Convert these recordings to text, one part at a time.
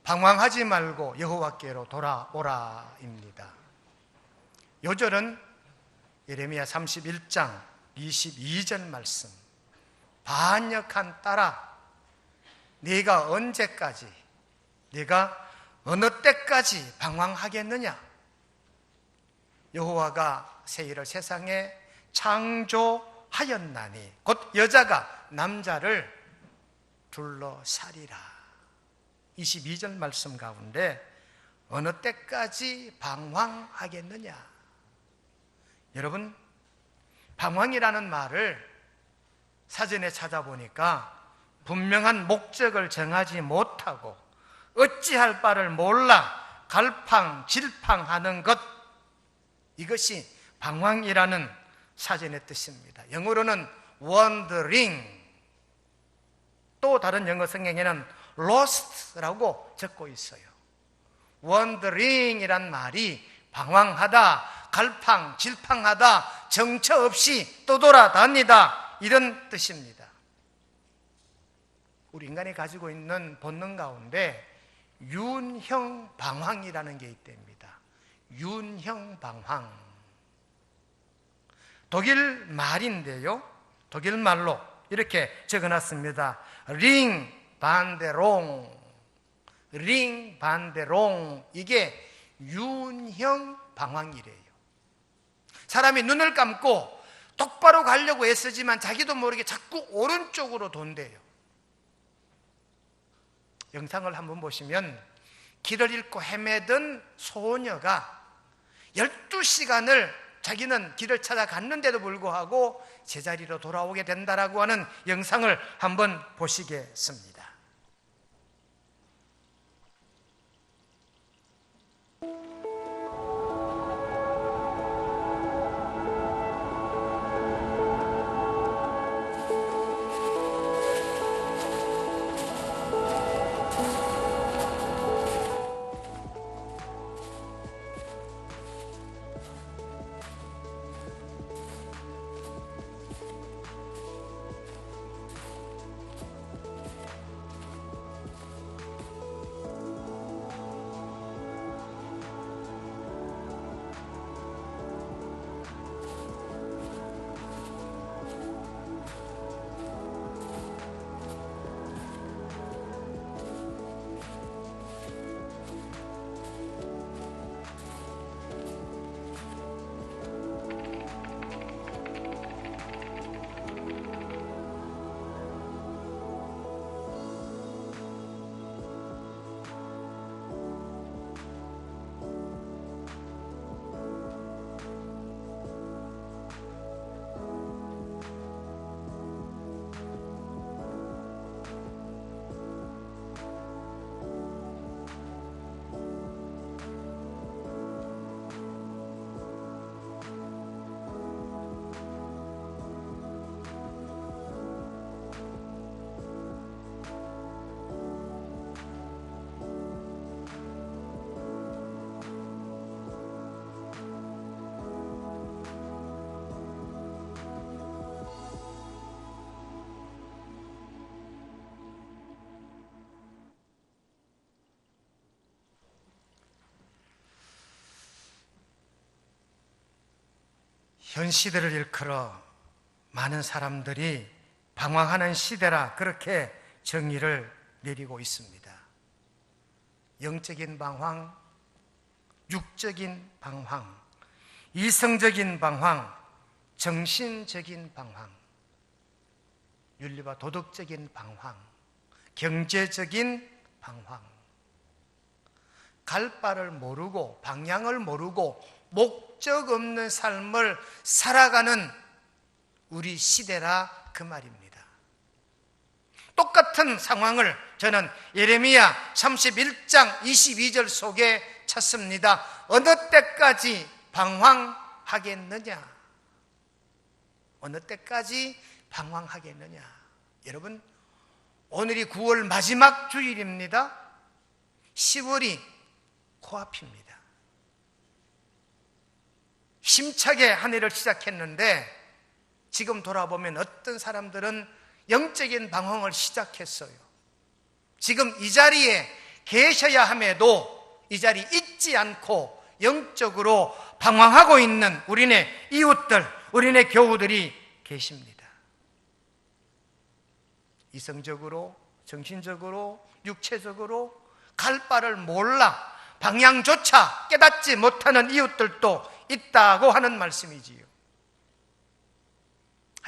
방황하지 말고 여호와께로 돌아오라입니다. 요절은 예레미야 31장 22절 말씀. 반역한 딸아, 네가 언제까지, 네가 어느 때까지 방황하겠느냐? 여호와가 세일을 세상에 창조하였나니 곧 여자가 남자를 둘러싸리라. 22절 말씀 가운데 어느 때까지 방황하겠느냐? 여러분, 방황이라는 말을 사전에 찾아보니까 분명한 목적을 정하지 못하고 어찌할 바를 몰라 갈팡질팡하는 것, 이것이 방황이라는 사전의 뜻입니다. 영어로는 wandering, 또 다른 영어 성경에는 lost라고 적고 있어요. wandering이란 말이 방황하다, 갈팡질팡하다, 정처 없이 떠돌아다니다, 이런 뜻입니다. 우리 인간이 가지고 있는 본능 가운데 윤형 방황이라는 게 있답니다. 윤형 방황. 독일 말인데요, 독일 말로 이렇게 적어놨습니다. 링 반데롱, 링 반데롱. 이게 윤형 방황이래요. 사람이 눈을 감고 똑바로 가려고 애쓰지만 자기도 모르게 자꾸 오른쪽으로 돈대요. 영상을 한번 보시면 길을 잃고 헤매던 소녀가 12시간을 자기는 길을 찾아갔는데도 불구하고 제자리로 돌아오게 된다라고 하는 영상을 한번 보시겠습니다. 현 시대를 일컬어 많은 사람들이 방황하는 시대라 그렇게 정의를 내리고 있습니다. 영적인 방황, 육적인 방황, 이성적인 방황, 정신적인 방황, 윤리와 도덕적인 방황, 경제적인 방황. 갈 바를 모르고 방향을 모르고 목적 없는 삶을 살아가는 우리 시대라 그 말입니다. 똑같은 상황을 저는 예레미야 31장 22절 속에 찾습니다. 어느 때까지 방황하겠느냐? 어느 때까지 방황하겠느냐? 여러분, 오늘이 9월 마지막 주일입니다. 10월이 코앞입니다. 힘차게 한 해를 시작했는데 지금 돌아보면 어떤 사람들은 영적인 방황을 시작했어요. 지금 이 자리에 계셔야 함에도 이 자리 잊지 않고 영적으로 방황하고 있는 우리네 이웃들, 우리네 교우들이 계십니다. 이성적으로, 정신적으로, 육체적으로 갈 바를 몰라 방향조차 깨닫지 못하는 이웃들도 있다고 하는 말씀이지요.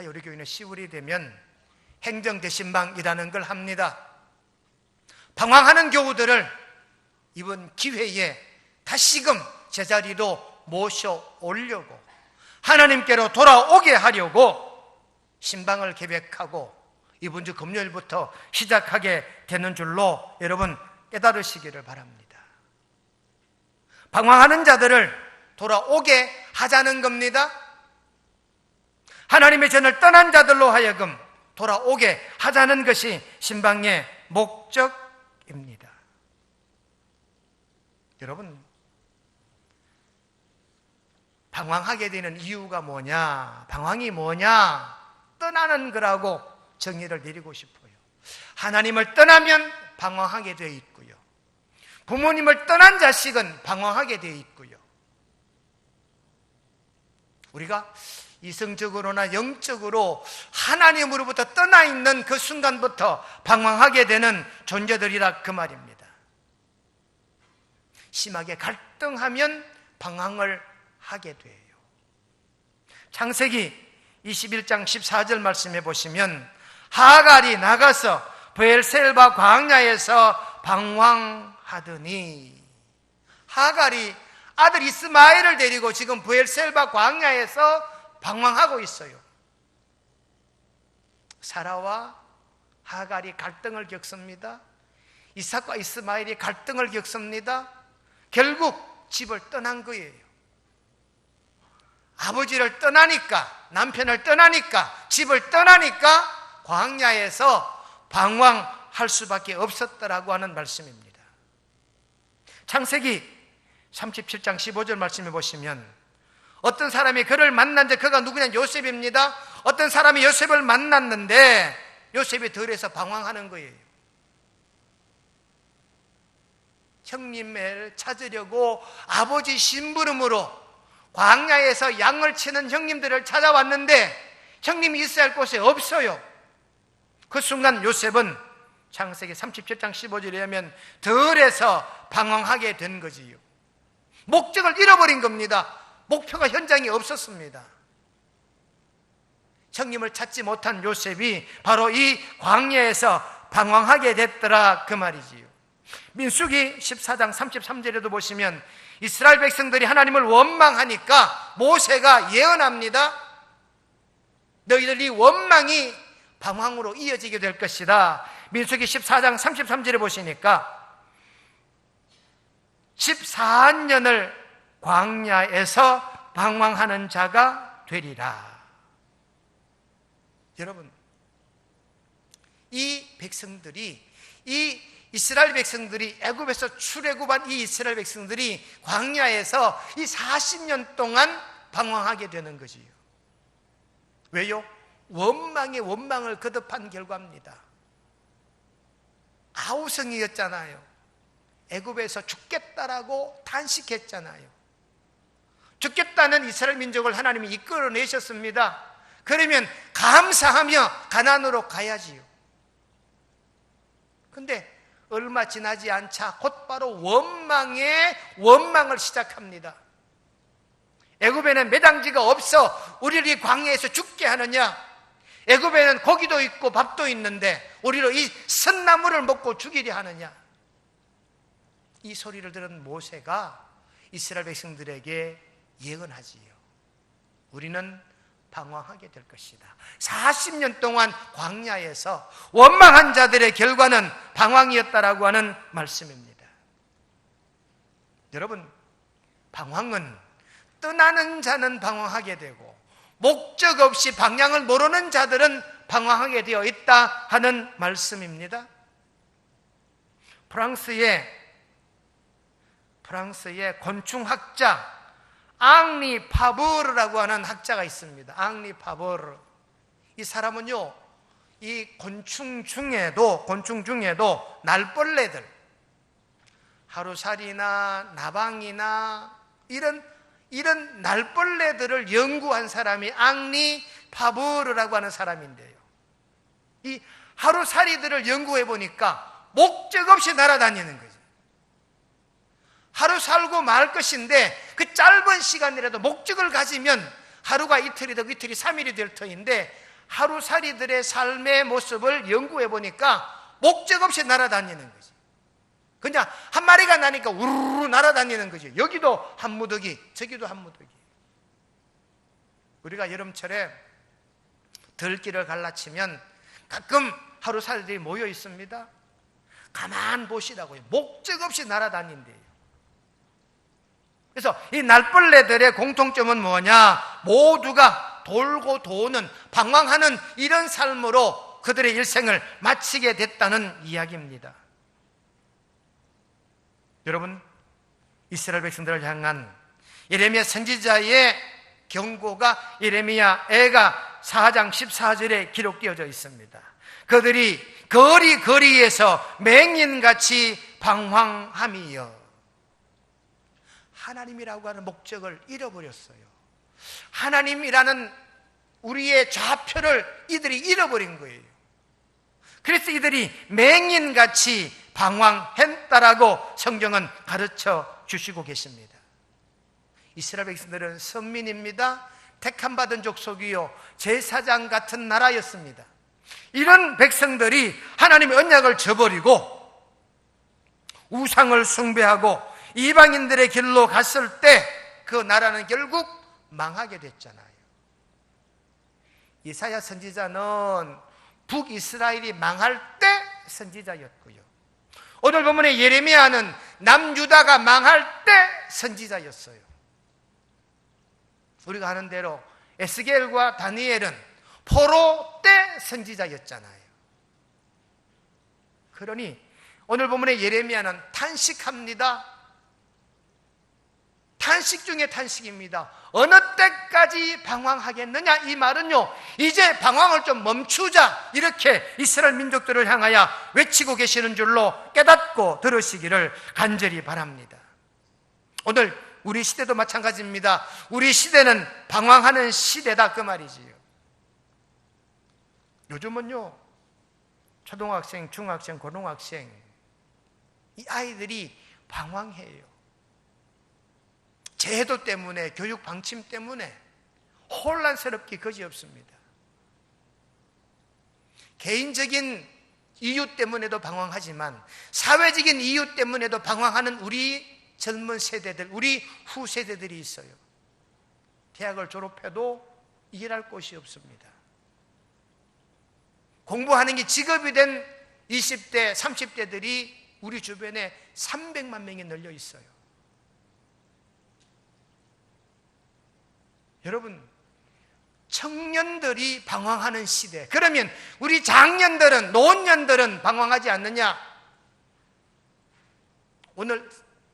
우리 교회는 10월이 되면 행정대신방이라는 걸 합니다. 방황하는 교우들을 이번 기회에 다시금 제자리로 모셔 오려고, 하나님께로 돌아오게 하려고 신방을 계획하고 이번 주 금요일부터 시작하게 되는 줄로 여러분 깨달으시기를 바랍니다. 방황하는 자들을 돌아오게 하자는 겁니다. 하나님의 전을 떠난 자들로 하여금 돌아오게 하자는 것이 신방의 목적입니다. 여러분, 방황하게 되는 이유가 뭐냐? 방황이 뭐냐? 떠나는 거라고 정의를 내리고 싶어요. 하나님을 떠나면 방황하게 되어 있고요. 부모님을 떠난 자식은 방황하게 되어 있고요. 우리가 이성적으로나 영적으로 하나님으로부터 떠나 있는 그 순간부터 방황하게 되는 존재들이라 그 말입니다. 심하게 갈등하면 방황을 하게 돼요. 창세기 21장 14절 말씀해 보시면 하갈이 나가서 브엘셀바 광야에서 방황하더니, 하갈이 아들 이스마엘을 데리고 지금 브엘셀바 광야에서 방황하고 있어요. 사라와 하갈이 갈등을 겪습니다. 이삭과 이스마엘이 갈등을 겪습니다. 결국 집을 떠난 거예요. 아버지를 떠나니까, 남편을 떠나니까, 집을 떠나니까 광야에서 방황할 수밖에 없었다라고 하는 말씀입니다. 창세기 37장 15절 말씀해 보시면 어떤 사람이 그를 만났는데, 그가 누구냐? 요셉입니다. 어떤 사람이 요셉을 만났는데 요셉이 들에서 방황하는 거예요. 형님을 찾으려고 아버지 심부름으로 광야에서 양을 치는 형님들을 찾아왔는데 형님이 있어야 할 곳에 없어요. 그 순간 요셉은 창세기 37장 15절에 하면 들에서 방황하게 된 거지요. 목적을 잃어버린 겁니다. 목표가 현장에 없었습니다. 형님을 찾지 못한 요셉이 바로 이 광야에서 방황하게 됐더라 그 말이지요. 민수기 14장 33절에도 보시면 이스라엘 백성들이 하나님을 원망하니까 모세가 예언합니다. 너희들 이 원망이 방황으로 이어지게 될 것이다. 민수기 14장 33절에 보시니까 14년을 광야에서 방황하는 자가 되리라. 여러분, 이 백성들이, 이 이스라엘 백성들이, 애굽에서 출애굽한 이 이스라엘 백성들이 광야에서 이 40년 동안 방황하게 되는 거지요. 왜요? 원망에 원망을 거듭한 결과입니다. 아우성이었잖아요. 애굽에서 죽겠다라고 탄식했잖아요. 죽겠다는 이스라엘 민족을 하나님이 이끌어내셨습니다. 그러면 감사하며 가나안으로 가야지요. 근데 얼마 지나지 않자 곧바로 원망을 시작합니다. 애굽에는 매장지가 없어 우리를 이 광야에서 죽게 하느냐? 애굽에는 고기도 있고 밥도 있는데 우리를 이 선나물을 먹고 죽이려 하느냐? 이 소리를 들은 모세가 이스라엘 백성들에게 예언하지요. 우리는 방황하게 될 것이다. 40년 동안 광야에서 원망한 자들의 결과는 방황이었다라고 하는 말씀입니다. 여러분, 방황은 떠나는 자는 방황하게 되고 목적 없이 방향을 모르는 자들은 방황하게 되어 있다 하는 말씀입니다. 프랑스의 곤충학자 앙리 파보르라고 하는 학자가 있습니다. 앙리 파보르. 이 사람은요, 이 곤충 중에도 날벌레들, 하루살이나 나방이나 이런 날벌레들을 연구한 사람이 앙리 파브르라고 하는 사람인데요, 이 하루살이들을 연구해 보니까 목적 없이 날아다니는 거죠. 하루 살고 말 것인데 그 짧은 시간이라도 목적을 가지면 하루가 이틀이 되고 이틀이 3일이 될 터인데, 하루살이들의 삶의 모습을 연구해 보니까 목적 없이 날아다니는 거지. 그냥 한 마리가 나니까 우르르 날아다니는 거지. 여기도 한 무더기, 저기도 한 무더기. 우리가 여름철에 들길을 갈라치면 가끔 하루살이들이 모여 있습니다. 가만 보시라고요. 목적 없이 날아다닌대요. 그래서 이 날벌레들의 공통점은 뭐냐? 모두가 돌고 도는, 방황하는 이런 삶으로 그들의 일생을 마치게 됐다는 이야기입니다. 여러분, 이스라엘 백성들을 향한 예레미야 선지자의 경고가 예레미야 애가 4장 14절에 기록되어져 있습니다. 그들이 거리에서 맹인같이 방황함이여. 하나님이라고 하는 목적을 잃어버렸어요. 하나님이라는 우리의 좌표를 이들이 잃어버린 거예요. 그래서 이들이 맹인같이 방황했다라고 성경은 가르쳐 주시고 계십니다. 이스라엘 백성들은 선민입니다. 택함받은 족속이요, 제사장 같은 나라였습니다. 이런 백성들이 하나님의 언약을 저버리고 우상을 숭배하고 이방인들의 길로 갔을 때 그 나라는 결국 망하게 됐잖아요. 이사야 선지자는 북이스라엘이 망할 때 선지자였고요, 오늘 본문의 예레미야는 남유다가 망할 때 선지자였어요. 우리가 아는 대로 에스겔과 다니엘은 포로 때 선지자였잖아요. 그러니 오늘 본문의 예레미야는 탄식합니다. 탄식 중에 탄식입니다. 어느 때까지 방황하겠느냐? 이 말은요, 이제 방황을 좀 멈추자, 이렇게 이스라엘 민족들을 향하여 외치고 계시는 줄로 깨닫고 들으시기를 간절히 바랍니다. 오늘 우리 시대도 마찬가지입니다. 우리 시대는 방황하는 시대다, 그 말이지요. 요즘은요, 초등학생, 중학생, 고등학생, 이 아이들이 방황해요. 제도 때문에, 교육 방침 때문에 혼란스럽기 그지없습니다. 개인적인 이유 때문에도 방황하지만 사회적인 이유 때문에도 방황하는 우리 젊은 세대들, 우리 후세대들이 있어요. 대학을 졸업해도 일할 곳이 없습니다. 공부하는 게 직업이 된 20대, 30대들이 우리 주변에 300만 명이 널려 있어요. 여러분, 청년들이 방황하는 시대, 그러면 우리 장년들은, 노년들은 방황하지 않느냐? 오늘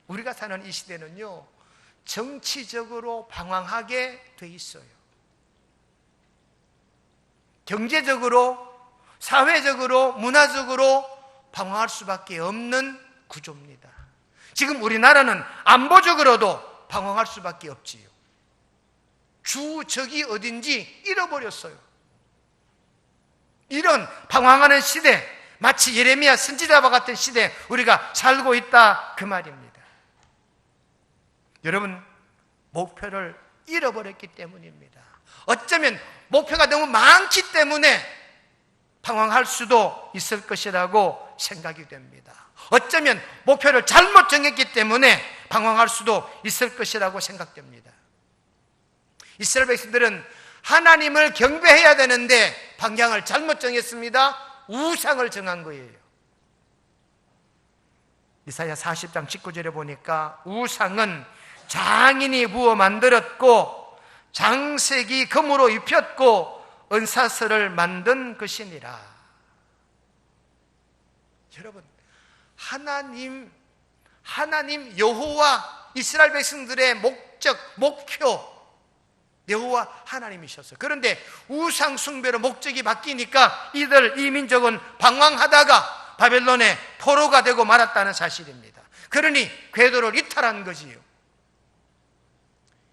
우리가 사는 이 시대는요, 정치적으로 방황하게 돼 있어요. 경제적으로, 사회적으로, 문화적으로 방황할 수밖에 없는 구조입니다. 지금 우리나라는 안보적으로도 방황할 수밖에 없지요. 주적이 어딘지 잃어버렸어요. 이런 방황하는 시대, 마치 예레미야 선지자와 같은 시대에 우리가 살고 있다, 그 말입니다. 여러분, 목표를 잃어버렸기 때문입니다. 어쩌면 목표가 너무 많기 때문에 방황할 수도 있을 것이라고 생각이 됩니다. 어쩌면 목표를 잘못 정했기 때문에 방황할 수도 있을 것이라고 생각됩니다. 이스라엘 백성들은 하나님을 경배해야 되는데 방향을 잘못 정했습니다. 우상을 정한 거예요. 이사야 40장 19절에 보니까 우상은 장인이 부어 만들었고 장색이 금으로 입혔고 은사슬을 만든 것이니라. 여러분, 하나님 여호와, 이스라엘 백성들의 목표 여호와 하나님이셨어요. 그런데 우상 숭배로 목적이 바뀌니까 이 민족은 방황하다가 바벨론의 포로가 되고 말았다는 사실입니다. 그러니 궤도를 이탈한 거지요.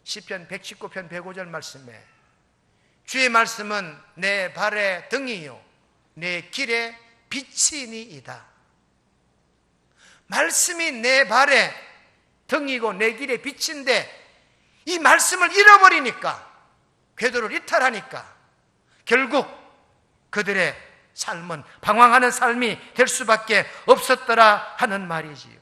시편 119편 105절 말씀에 주의 말씀은 내 발의 등이요 내 길의 빛이니이다. 말씀이 내 발의 등이고 내 길의 빛인데 이 말씀을 잃어버리니까, 궤도를 이탈하니까 결국 그들의 삶은 방황하는 삶이 될 수밖에 없었더라 하는 말이지요.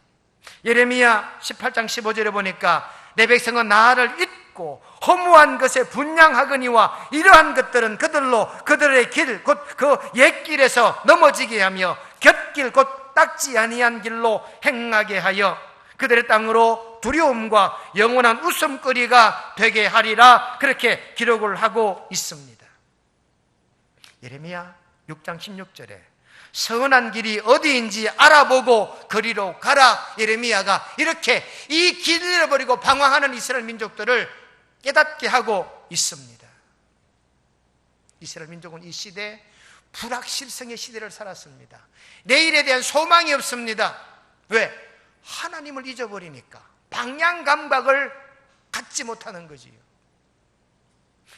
예레미야 18장 15절에 보니까 내 백성은 나를 잊고 허무한 것에 분향하거니와 이러한 것들은 그들로 그들의 길 곧 그 옛길에서 넘어지게 하며 곁길 곧 닦지 아니한 길로 행하게 하여 그들의 땅으로 두려움과 영원한 웃음거리가 되게 하리라, 그렇게 기록을 하고 있습니다. 예레미야 6장 16절에 선한 길이 어디인지 알아보고 거리로 가라, 예레미야가 이렇게 이 길을 잃어버리고 방황하는 이스라엘 민족들을 깨닫게 하고 있습니다. 이스라엘 민족은 이 시대 불확실성의 시대를 살았습니다. 내일에 대한 소망이 없습니다. 왜? 하나님을 잊어버리니까 방향 감각을 갖지 못하는 거지요.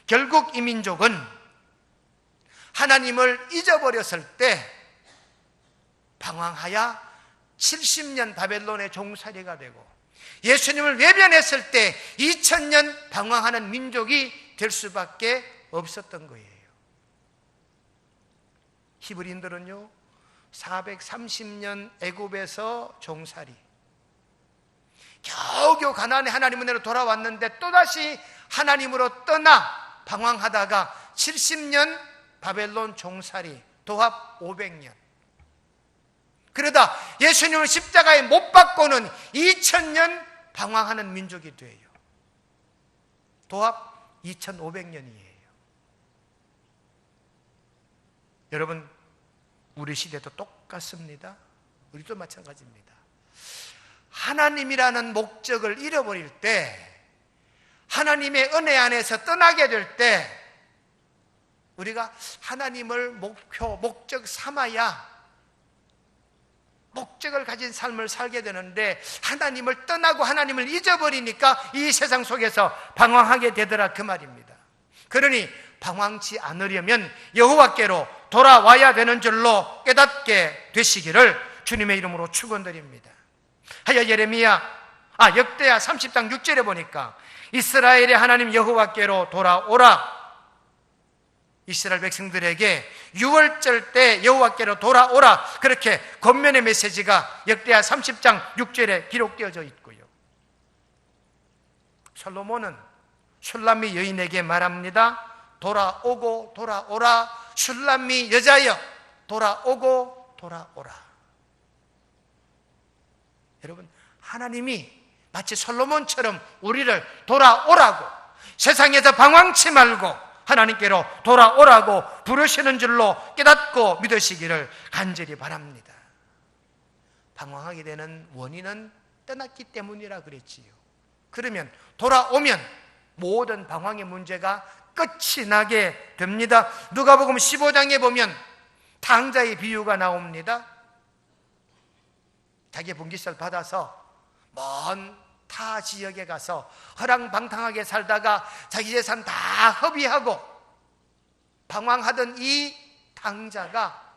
결국 이 민족은 하나님을 잊어버렸을 때 방황하여 70년 바벨론의 종살이가 되고 예수님을 외면했을 때 2000년 방황하는 민족이 될 수밖에 없었던 거예요. 히브리인들은요 430년 애굽에서 종살이, 겨우겨우 가나안의 하나님 은혜로 돌아왔는데 또다시 하나님으로 떠나 방황하다가 70년 바벨론 종살이, 도합 500년. 그러다 예수님을 십자가에 못 박고는 2000년 방황하는 민족이 돼요. 도합 2500년이에요. 여러분, 우리 시대도 똑같습니다. 우리도 마찬가지입니다. 하나님이라는 목적을 잃어버릴 때, 하나님의 은혜 안에서 떠나게 될 때, 우리가 하나님을 목표, 목적 삼아야 목적을 가진 삶을 살게 되는데, 하나님을 떠나고 하나님을 잊어버리니까 이 세상 속에서 방황하게 되더라, 그 말입니다. 그러니 방황치 않으려면 여호와께로 돌아와야 되는 줄로 깨닫게 되시기를 주님의 이름으로 축원드립니다. 하여 역대하 30장 6절에 보니까 이스라엘의 하나님 여호와께로 돌아오라, 이스라엘 백성들에게 6월절 때 여호와께로 돌아오라, 그렇게 권면의 메시지가 역대하 30장 6절에 기록되어져 있고요. 솔로몬은 슐람미 여인에게 말합니다. 돌아오고 돌아오라, 슐람미 여자여 돌아오고 돌아오라. 여러분, 하나님이 마치 솔로몬처럼 우리를 돌아오라고, 세상에서 방황치 말고 하나님께로 돌아오라고 부르시는 줄로 깨닫고 믿으시기를 간절히 바랍니다. 방황하게 되는 원인은 떠났기 때문이라 그랬지요. 그러면 돌아오면 모든 방황의 문제가 끝이 나게 됩니다. 누가복음 15장에 보면 탕자의 비유가 나옵니다. 자기 분깃을 받아서 먼 타 지역에 가서 허랑방탕하게 살다가 자기 재산 다 허비하고 방황하던 이 탕자가,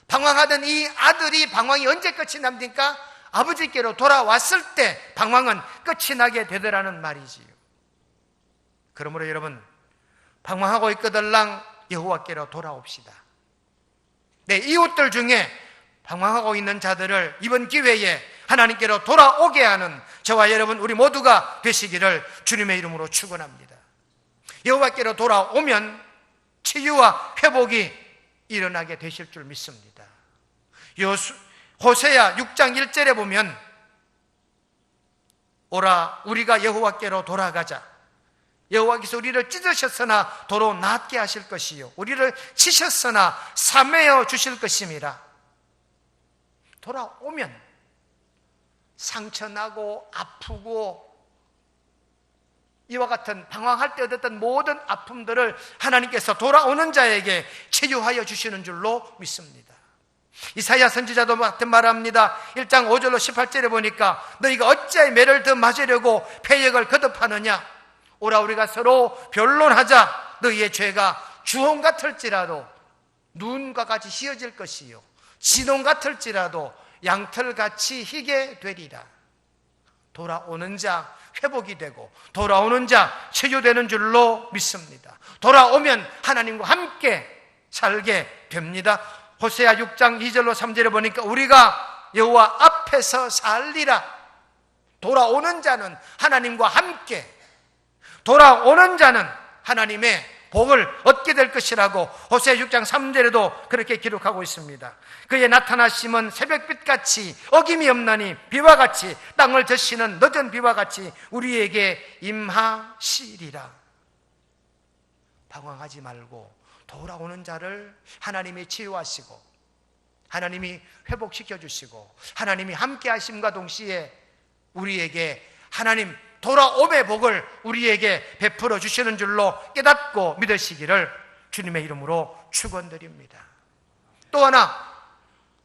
방황하던 이 아들이 방황이 언제 끝이 납니까? 아버지께로 돌아왔을 때 방황은 끝이 나게 되더라는 말이지요. 그러므로 여러분, 방황하고 있거들랑 여호와께로 돌아옵시다. 내 이웃들 중에 방황하고 있는 자들을 이번 기회에 하나님께로 돌아오게 하는 저와 여러분, 우리 모두가 되시기를 주님의 이름으로 축원합니다. 여호와께로 돌아오면 치유와 회복이 일어나게 되실 줄 믿습니다. 호세야 6장 1절에 보면 오라 우리가 여호와께로 돌아가자, 여호와께서 우리를 찢으셨으나 도로 낫게 하실 것이요 우리를 치셨으나 사매어 주실 것임이라. 돌아오면 상처나고 아프고 이와 같은 방황할 때 얻었던 모든 아픔들을 하나님께서 돌아오는 자에게 치유하여 주시는 줄로 믿습니다. 이사야 선지자도 같은 말을 합니다. 1장 5절로 18절에 보니까 너희가 어찌하여 매를 더 맞으려고 패역을 거듭하느냐. 오라 우리가 서로 변론하자. 너희의 죄가 주홍 같을지라도 눈과 같이 휘어질 것이요 진홍 같을지라도 양털같이 희게 되리라. 돌아오는 자 회복이 되고 돌아오는 자 치유되는 줄로 믿습니다. 돌아오면 하나님과 함께 살게 됩니다. 호세아 6장 2절로 3절에 보니까 우리가 여호와 앞에서 살리라. 돌아오는 자는 하나님과 함께, 돌아오는 자는 하나님의 복을 얻게 될 것이라고 호세아 6장 3절에도 그렇게 기록하고 있습니다. 그의 나타나심은 새벽빛같이 어김이 없나니 비와 같이 땅을 적시는 늦은 비와 같이 우리에게 임하시리라. 방황하지 말고 돌아오는 자를 하나님이 치유하시고 하나님이 회복시켜 주시고 하나님이 함께 하심과 동시에 우리에게 하나님 돌아옴의 복을 우리에게 베풀어 주시는 줄로 깨닫고 믿으시기를 주님의 이름으로 축원드립니다. 또 하나,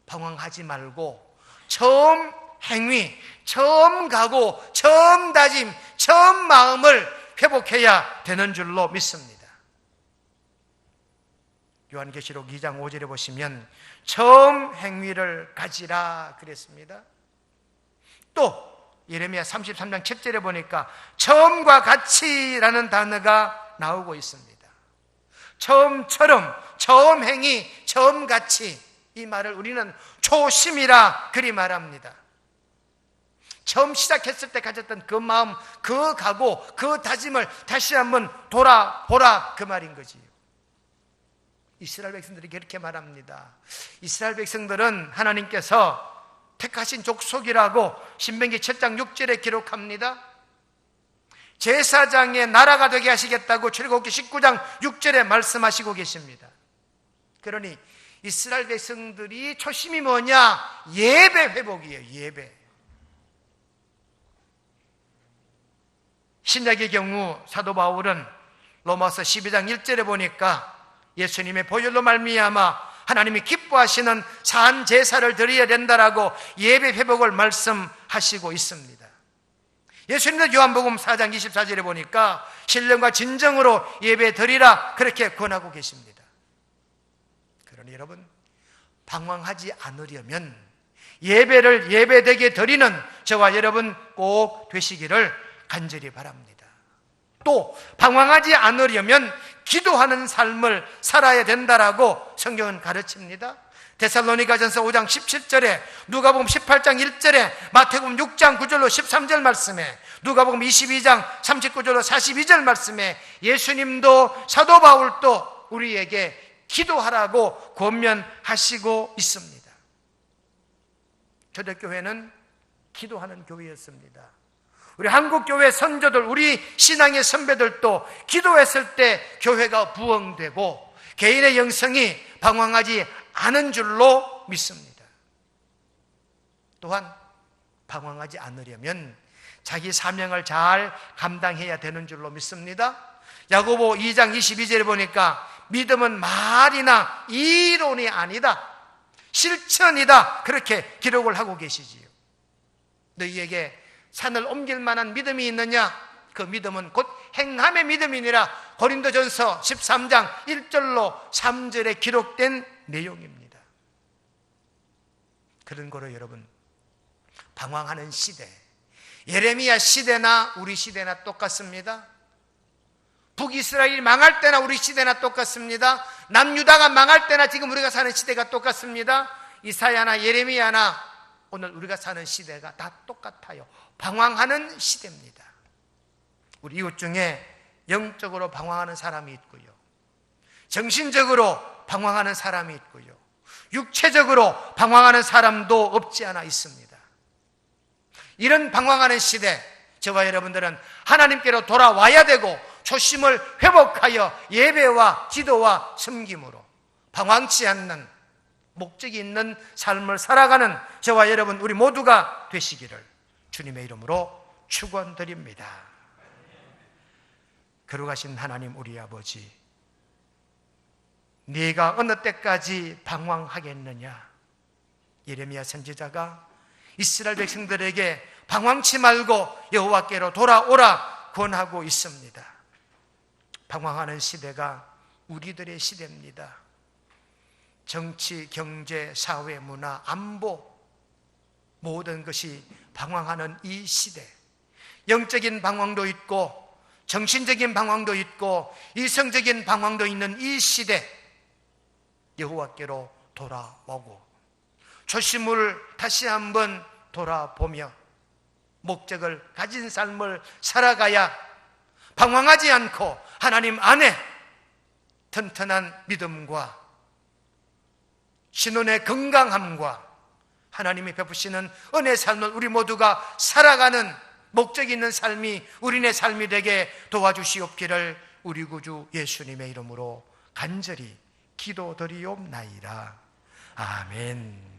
방황하지 말고 처음 행위, 처음 각오, 처음 다짐, 처음 마음을 회복해야 되는 줄로 믿습니다. 요한계시록 2장 5절에 보시면 처음 행위를 가지라 그랬습니다. 또 예레미야 33장 7절에 보니까 처음과 같이라는 단어가 나오고 있습니다. 처음처럼, 처음 행위, 처음 같이, 이 말을 우리는 초심이라 그리 말합니다. 처음 시작했을 때 가졌던 그 마음, 그 각오, 그 다짐을 다시 한번 돌아보라 그 말인 거지요. 이스라엘 백성들이 그렇게 말합니다. 이스라엘 백성들은 하나님께서 택하신 족속이라고 신명기 7장 6절에 기록합니다. 제사장의 나라가 되게 하시겠다고 출애굽기 19장 6절에 말씀하시고 계십니다. 그러니 이스라엘 백성들이 초심이 뭐냐? 예배 회복이에요. 예배. 신약의 경우 사도 바울은 로마서 12장 1절에 보니까 예수님의 보혈로 말미암아 하나님이 기뻐하시는 산 제사를 드려야 된다라고 예배 회복을 말씀하시고 있습니다. 예수님도 요한복음 4장 24절에 보니까 신령과 진정으로 예배 드리라 그렇게 권하고 계십니다. 그러니 여러분, 방황하지 않으려면 예배를 예배되게 드리는 저와 여러분 꼭 되시기를 간절히 바랍니다. 또 방황하지 않으려면 기도하는 삶을 살아야 된다라고 성경은 가르칩니다. 데살로니가전서 5장 17절에, 누가복음 18장 1절에, 마태복음 6장 9절로 13절 말씀에, 누가복음 22장 39절로 42절 말씀에 예수님도 사도 바울도 우리에게 기도하라고 권면하시고 있습니다. 초대교회는 기도하는 교회였습니다. 우리 한국교회 선조들, 우리 신앙의 선배들도 기도했을 때 교회가 부흥되고 개인의 영성이 방황하지 않은 줄로 믿습니다. 또한 방황하지 않으려면 자기 사명을 잘 감당해야 되는 줄로 믿습니다. 야고보 2장 22절에 보니까 믿음은 말이나 이론이 아니다, 실천이다, 그렇게 기록을 하고 계시지요. 너희에게 산을 옮길 만한 믿음이 있느냐? 그 믿음은 곧 행함의 믿음이니라. 고린도전서 13장 1절로 3절에 기록된 내용입니다. 그런 거로 여러분, 방황하는 시대, 예레미야 시대나 우리 시대나 똑같습니다. 북이스라엘이 망할 때나 우리 시대나 똑같습니다. 남유다가 망할 때나 지금 우리가 사는 시대가 똑같습니다. 이사야나 예레미야나 오늘 우리가 사는 시대가 다 똑같아요. 방황하는 시대입니다. 우리 이웃 중에 영적으로 방황하는 사람이 있고요, 정신적으로 방황하는 사람이 있고요, 육체적으로 방황하는 사람도 없지 않아 있습니다. 이런 방황하는 시대, 저와 여러분들은 하나님께로 돌아와야 되고 초심을 회복하여 예배와 기도와 섬김으로 방황치 않는 목적이 있는 삶을 살아가는 저와 여러분 우리 모두가 되시기를 주님의 이름으로 축원드립니다. 거룩하신 하나님 우리 아버지, 네가 어느 때까지 방황하겠느냐? 예레미야 선지자가 이스라엘 백성들에게 방황치 말고 여호와께로 돌아오라 권하고 있습니다. 방황하는 시대가 우리들의 시대입니다. 정치, 경제, 사회, 문화, 안보 모든 것이 방황하는 이 시대, 영적인 방황도 있고 정신적인 방황도 있고 이성적인 방황도 있는 이 시대, 여호와께로 돌아오고 초심을 다시 한번 돌아보며 목적을 가진 삶을 살아가야 방황하지 않고 하나님 안에 튼튼한 믿음과 신혼의 건강함과 하나님이 베푸시는 은혜의 삶을 우리 모두가 살아가는 목적 있는 삶이 우리네 삶이 되게 도와주시옵기를 우리 구주 예수님의 이름으로 간절히 기도드리옵나이다. 아멘.